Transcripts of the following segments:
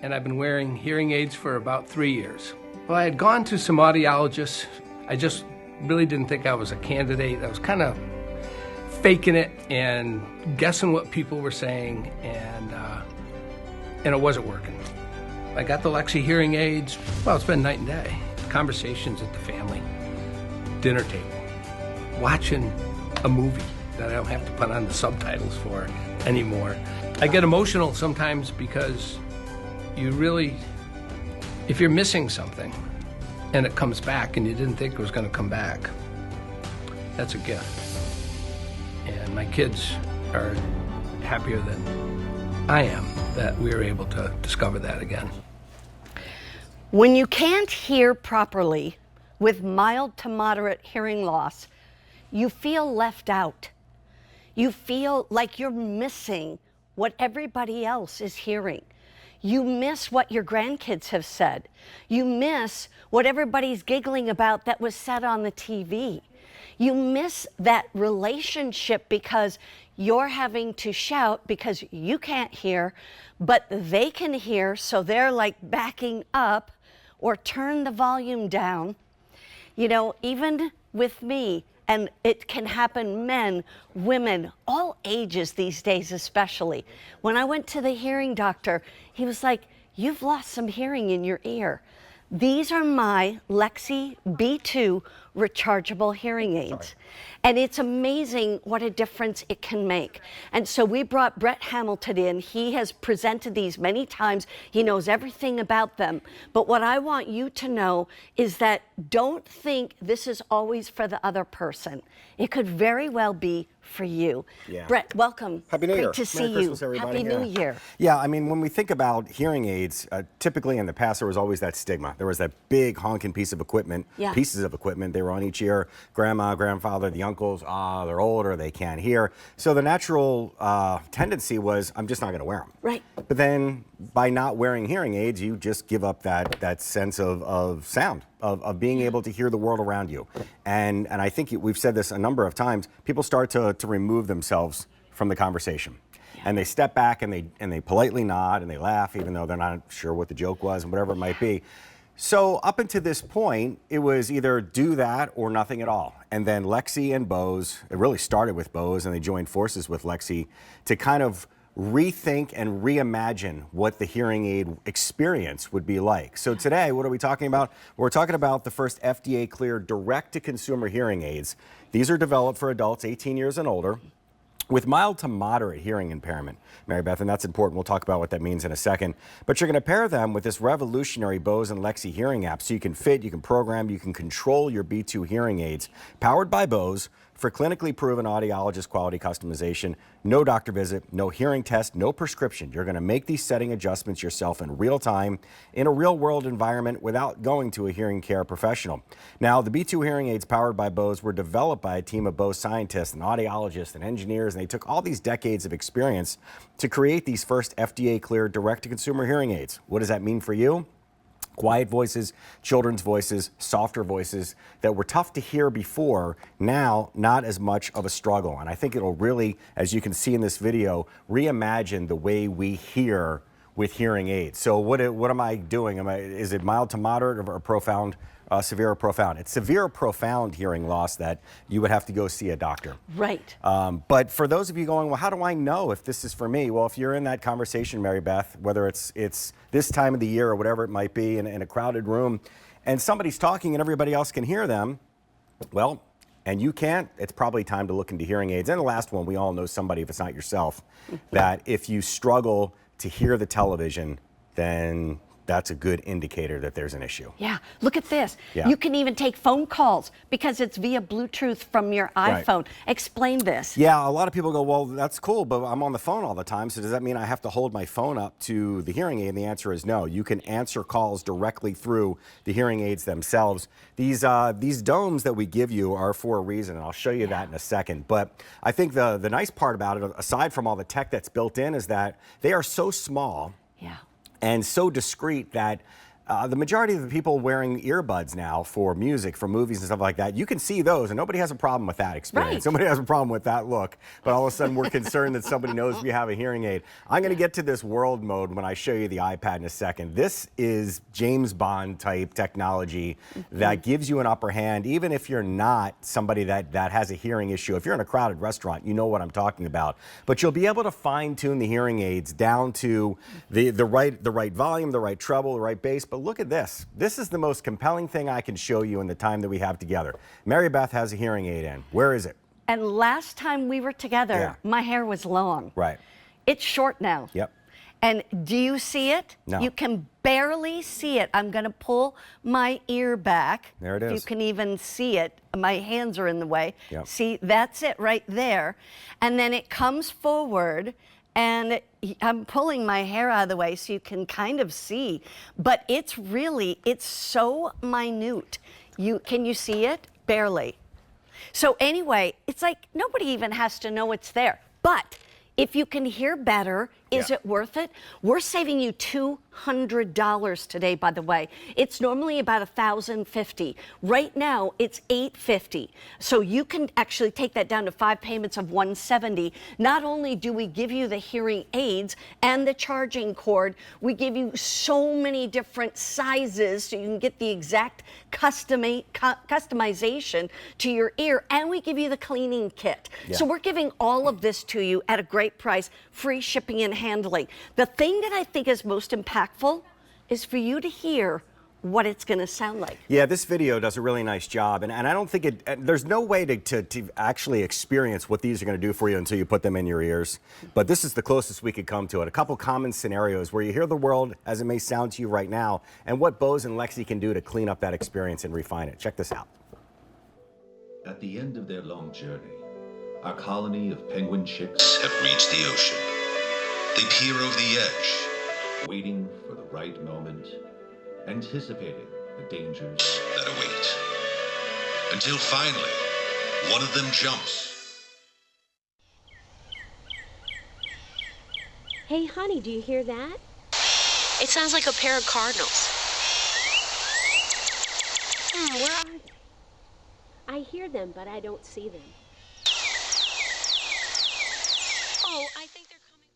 and I've been wearing hearing aids for about 3 years. Well, I had gone to some audiologists. I just really didn't think I was a candidate. I was kind of faking it and guessing what people were saying, and it wasn't working. I got the Lexie hearing aids. Well, it's been night and day. Conversations at the family dinner table, watching a movie that I don't have to put on the subtitles for anymore. I get emotional sometimes because you really, if you're missing something and it comes back and you didn't think it was going to come back, that's a gift. And my kids are happier than I am that we were able to discover that again. When you can't hear properly with mild to moderate hearing loss, you feel left out. You feel like you're missing what everybody else is hearing. You miss what your grandkids have said. You miss what everybody's giggling about that was said on the TV. You miss that relationship because you're having to shout because you can't hear, but they can hear, so they're like backing up or turn the volume down. You know, even with me, and it can happen men, women, all ages these days especially. When I went to the hearing doctor, he was like, "You've lost some hearing in your ear." These are my Lexie B2 rechargeable hearing aids. And it's amazing what a difference it can make. And so we brought Brett Hamilton in. He has presented these many times. He knows everything about them. But what I want you to know is that don't think this is always for the other person. It could very well be for you. Yeah. Brett, welcome. Happy New Year. Great to see Merry you. Christmas, everybody. Happy New Year. Yeah, I mean, when we think about hearing aids, typically in the past there was always that stigma. There was that big honking piece of equipment, pieces of equipment. They were on each ear. Grandma, grandfather, the uncles, they're older, they can't hear. So the natural tendency was, I'm just not going to wear them. Right. But then by not wearing hearing aids, you just give up that sense of sound, of being able to hear the world around you. And I think we've said this a number of times, people start to remove themselves from the conversation. And they step back and they politely nod and they laugh even though they're not sure what the joke was and whatever it might be. So up until this point, it was either do that or nothing at all. And then Lexie and Bose, it really started with Bose and they joined forces with Lexie to kind of rethink and reimagine what the hearing aid experience would be like. So today, what are we talking about? We're talking about the first FDA-cleared direct-to-consumer hearing aids. These are developed for adults 18 years and older with mild to moderate hearing impairment, Mary Beth, and that's important. We'll talk about what that means in a second. But you're going to pair them with this revolutionary Bose and Lexie hearing app so you can fit, you can program, you can control your B2 hearing aids powered by Bose for clinically proven audiologist quality customization. No doctor visit, no hearing test, no prescription. You're going to make these setting adjustments yourself in real time in a real world environment without going to a hearing care professional. Now, the B2 hearing aids powered by Bose were developed by a team of Bose scientists and audiologists and engineers, and they took all these decades of experience to create these first FDA-cleared direct-to-consumer hearing aids. What does that mean for you? Quiet voices, children's voices, softer voices that were tough to hear before, now not as much of a struggle. And I think it'll really, as you can see in this video, reimagine the way we hear with hearing aids. So what am I doing? Is it mild to moderate or profound? Severe or profound? It's severe or profound hearing loss that you would have to go see a doctor. Right. But for those of you going, well, how do I know if this is for me? Well, if you're in that conversation, Mary Beth, whether it's this time of the year or whatever it might be in a crowded room, and somebody's talking and everybody else can hear them, well, and you can't, it's probably time to look into hearing aids. And the last one, we all know somebody, if it's not yourself, that if you struggle to hear the television, then that's a good indicator that there's an issue. Yeah, look at this. Yeah. You can even take phone calls because it's via Bluetooth from your iPhone. Right. Explain this. Yeah, a lot of people go, well, that's cool, but I'm on the phone all the time, so does that mean I have to hold my phone up to the hearing aid? And the answer is no. You can answer calls directly through the hearing aids themselves. These domes that we give you are for a reason, and I'll show you that in a second. But I think the nice part about it, aside from all the tech that's built in, is that they are so small and so discreet that The majority of the people wearing earbuds now for music, for movies and stuff like that, you can see those, and nobody has a problem with that experience. Right. Nobody has a problem with that look, but all of a sudden we're concerned that somebody knows we have a hearing aid. I'm going to get to this world mode when I show you the iPad in a second. This is James Bond type technology that gives you an upper hand, even if you're not somebody that has a hearing issue. If you're in a crowded restaurant, you know what I'm talking about. But you'll be able to fine tune the hearing aids down to the right volume, the right treble, the right bass. But look at this. This is the most compelling thing I can show you in the time that we have together. Mary Beth has a hearing aid in. Where is it? And last time we were together, Yeah. my hair was long. Right. It's short now. Yep. And do you see it? No. You can barely see it. I'm going to pull my ear back. There it If is. you can even see it. My hands are in the way. Yep. See, that's it right there. And then it comes forward, and I'm pulling my hair out of the way so you can kind of see. But it's so minute. Can you see it? Barely. So anyway, it's like nobody even has to know it's there. But if you can hear better, is it worth it? We're saving you $200 today, by the way. It's normally about $1,050. Right now, it's $850. So you can actually take that down to 5 payments of $170. Not only do we give you the hearing aids and the charging cord, we give you so many different sizes so you can get the exact customization to your ear, and we give you the cleaning kit. Yeah. So we're giving all of this to you at a great price, free shipping and handling. The thing that I think is most impactful is for you to hear what it's going to sound like. Yeah, this video does a really nice job, and I don't think there's no way to actually experience what these are going to do for you until you put them in your ears. But this is the closest we could come to it. A couple common scenarios where you hear the world as it may sound to you right now, and what Bose and Lexie can do to clean up that experience and refine it. Check this out. At the end of their long journey, our colony of penguin chicks have reached the ocean. They peer over the edge, waiting for the right moment, anticipating the dangers that await. Until finally, one of them jumps. Hey, honey, do you hear that? It sounds like a pair of cardinals. Where are they? I hear them, but I don't see them. Oh, I think they're coming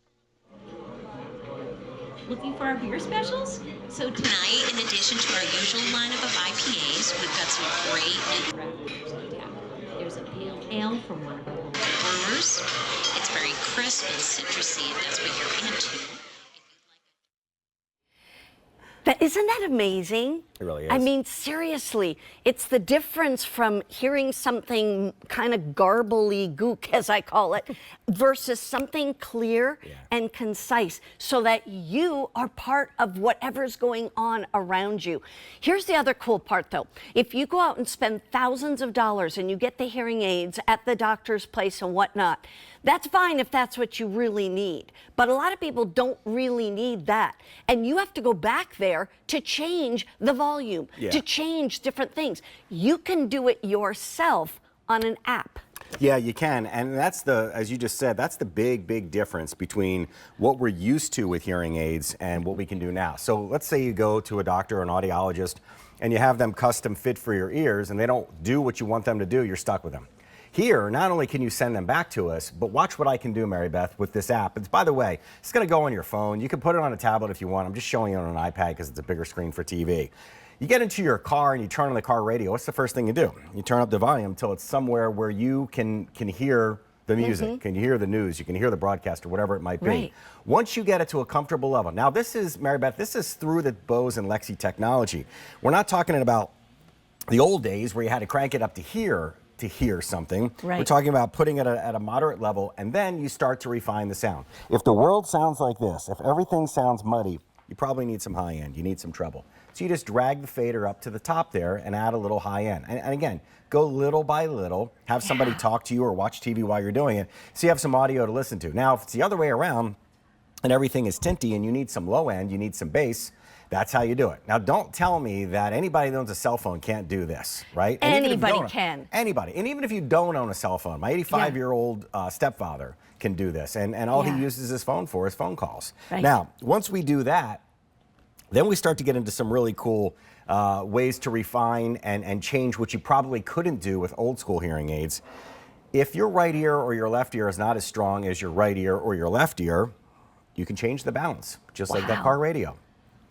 from... Looking for our beer specials? So tonight, in addition to our usual lineup of IPAs, we've got some great There's a pale ale from one of our local brewers. It's very crisp and citrusy, if that's what you're into. Isn't that amazing? It really is. I mean, seriously, it's the difference from hearing something kind of garbly gook, as I call it, versus something clear and concise so that you are part of whatever's going on around you. Here's the other cool part, though. If you go out and spend thousands of dollars and you get the hearing aids at the doctor's place and whatnot, that's fine if that's what you really need. But a lot of people don't really need that. And you have to go back there to change the volume, to change different things. You can do it yourself on an app. Yeah, you can, and that's as you just said, that's the big difference between what we're used to with hearing aids and what we can do now. So let's say you go to a doctor or an audiologist and you have them custom fit for your ears and they don't do what you want them to do, you're stuck with them. Here, not only can you send them back to us, but watch what I can do, Mary Beth, with this app. It's, by the way, it's going to go on your phone. You can put it on a tablet if you want. I'm just showing it on an iPad because it's a bigger screen for TV. You get into your car and you turn on the car radio. What's the first thing you do? You turn up the volume until it's somewhere where you can hear the music, can you hear the news, you can hear the broadcast or whatever it might be. Right. Once you get it to a comfortable level. Now this is, Mary Beth, this is through the Bose and Lexie technology. We're not talking about the old days where you had to crank it up to hear something. Right. We're talking about putting it at a moderate level, and then you start to refine the sound. If the world sounds like this, if everything sounds muddy, you probably need some high end, you need some treble. So you just drag the fader up to the top there and add a little high end. And again, go little by little, have somebody talk to you or watch TV while you're doing it, so you have some audio to listen to. Now, if it's the other way around and everything is tinty and you need some low end, you need some bass, that's how you do it. Now, don't tell me that anybody that owns a cell phone can't do this, right? And Anybody can. Anybody. And even if you don't own a cell phone, my 85-year-old stepfather can do this. And all he uses his phone for is phone calls. Right. Now, once we do that, Then we start to get into some really cool ways to refine and change what you probably couldn't do with old school hearing aids. If your right ear or your left ear is not as strong as your right ear or your left ear, you can change the balance, just like that car radio.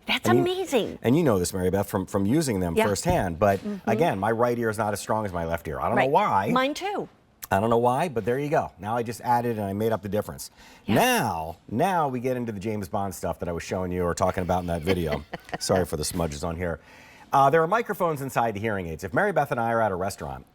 That's amazing. And you know this, Mary Beth, from using them firsthand. But again, my right ear is not as strong as my left ear. I don't know why. Mine too. I don't know why, but there you go. Now I just added and I made up the difference. Now we get into the James Bond stuff that I was showing you or talking about in that video. Sorry for the smudges on here. There are microphones inside the hearing aids. If Mary Beth and I are at a restaurant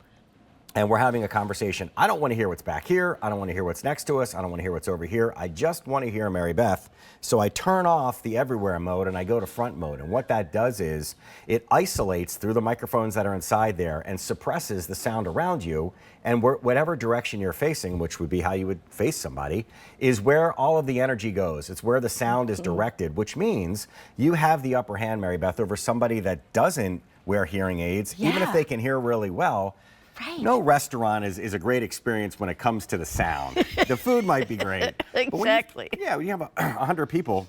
and we're having a conversation, I don't want to hear what's back here. I don't want to hear what's next to us. I don't want to hear what's over here. I just want to hear Mary Beth. So I turn off the everywhere mode and I go to front mode. And what that does is it isolates through the microphones that are inside there and suppresses the sound around you. And whatever direction you're facing, which would be how you would face somebody, is where all of the energy goes. It's where the sound is directed, which means you have the upper hand, Mary Beth, over somebody that doesn't wear hearing aids, even if they can hear really well. Right. No restaurant is a great experience when it comes to the sound. The food might be great. Exactly. When you have 100 people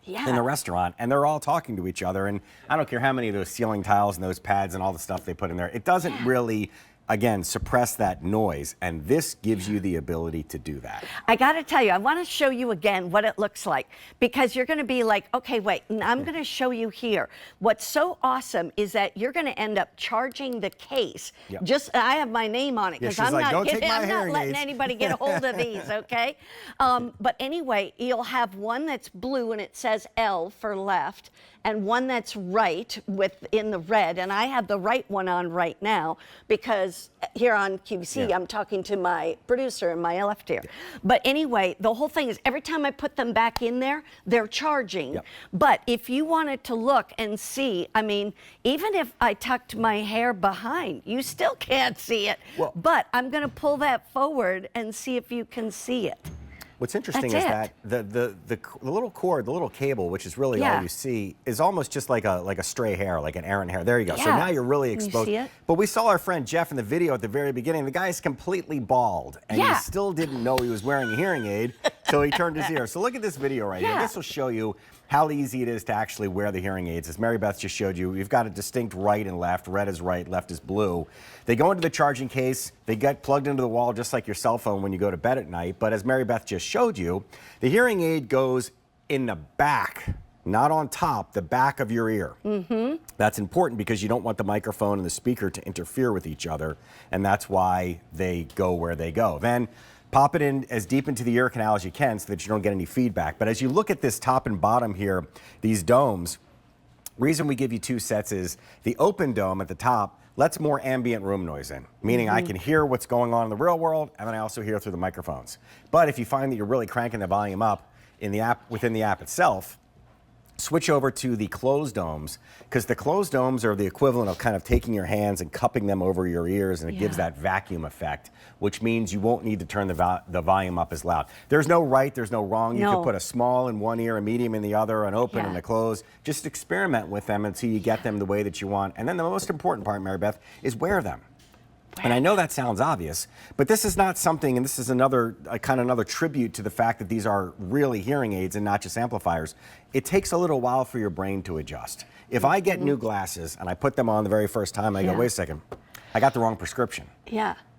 in the restaurant and they're all talking to each other, and I don't care how many of those ceiling tiles and those pads and all the stuff they put in there, it doesn't really, again, suppress that noise, and this gives you the ability to do that. I got to tell you, I want to show you again what it looks like, because you're going to be like, okay, wait, I'm going to show you here. What's so awesome is that you're going to end up charging the case. I have my name on it because I'm not letting anybody get a hold of these, okay? But anyway, you'll have one that's blue and it says L for left, and one that's right in the red, and I have the right one on right now because here on QVC I'm talking to my producer in my left ear. But anyway, the whole thing is every time I put them back in there, they're charging. But if you wanted to look and see, I mean, even if I tucked my hair behind, you still can't see it. But I'm going to pull that forward and see if you can see it. What's interesting is that the little cord, the little cable, which is really all you see, is almost just like a stray hair, like an errant hair. There you go. So now you're really exposed. You see it? But we saw our friend Jeff in the video at the very beginning. The guy's completely bald, and he still didn't know he was wearing a hearing aid till he turned his ear. So look at this video right here. This will show you how easy it is to actually wear the hearing aids. As Mary Beth just showed you, you've got a distinct right and left. Red is right, left is blue. They go into the charging case. They get plugged into the wall just like your cell phone when you go to bed at night. But as Mary Beth just showed you, the hearing aid goes in the back, not on top, the back of your ear. That's important because you don't want the microphone and the speaker to interfere with each other, and that's why they go where they go. Then pop it in as deep into the ear canal as you can so that you don't get any feedback. But as you look at this top and bottom here, these domes, reason we give you two sets is the open dome at the top lets more ambient room noise in, meaning I can hear what's going on in the real world, and then I also hear through the microphones. But if you find that you're really cranking the volume up in the app, within the app itself, switch over to the closed domes, because the closed domes are the equivalent of kind of taking your hands and cupping them over your ears, and it gives that vacuum effect, which means you won't need to turn the volume up as loud. There's no right, there's no wrong. You could put a small in one ear, a medium in the other, an open and a closed. Just experiment with them until you get them the way that you want. And then the most important part, Mary Beth, is wear them. And I know that sounds obvious, but this is not something, and this is another tribute to the fact that these are really hearing aids and not just amplifiers. It takes a little while for your brain to adjust. If I get new glasses and I put them on the very first time, I go, wait a second, I got the wrong prescription.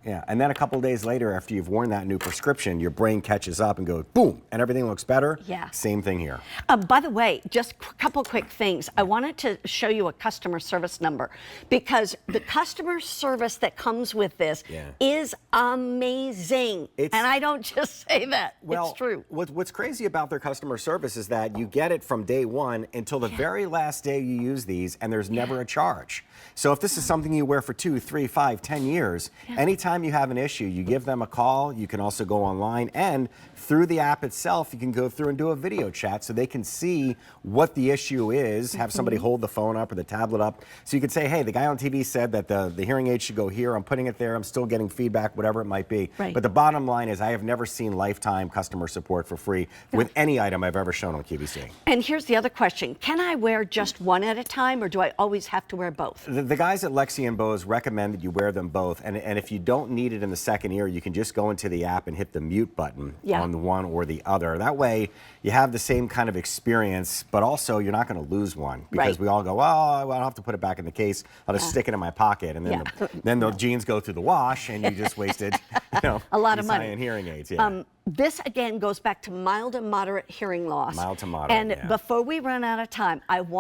Yeah, and then a couple of days later, after you've worn that new prescription, your brain catches up and goes, boom, and everything looks better. Same thing here. By the way, just a couple quick things. I wanted to show you a customer service number, because the customer service that comes with this is amazing. And I don't just say that. It's true. What's crazy about their customer service is that you get it from day one until the very last day you use these, and there's never a charge. So if this is something you wear for 2, 3, 5, 10 years, anytime you have an issue, you give them a call. You can also go online, and through the app itself, you can go through and do a video chat so they can see what the issue is, have somebody hold the phone up or the tablet up. So you could say, hey, the guy on TV said that the hearing aid should go here. I'm putting it there. I'm still getting feedback, whatever it might be. But the bottom line is I have never seen lifetime customer support for free with any item I've ever shown on QVC. And here's the other question. Can I wear just one at a time, or do I always have to wear both? The guys at Lexie and Bose recommend that you wear them both. And if you don't don't need it in the second ear, you can just go into the app and hit the mute button Yeah. on the one or the other. That way, you have the same kind of experience, but also you're not going to lose one because Right. we all go, oh, well, I don't have to put it back in the case. I'll just stick it in my pocket, and then then the jeans go through the wash, and you just wasted, A lot of these money. high-end hearing aids. Yeah. This again goes back to mild and moderate hearing loss. Mild to moderate, And yeah. before we run out of time, I want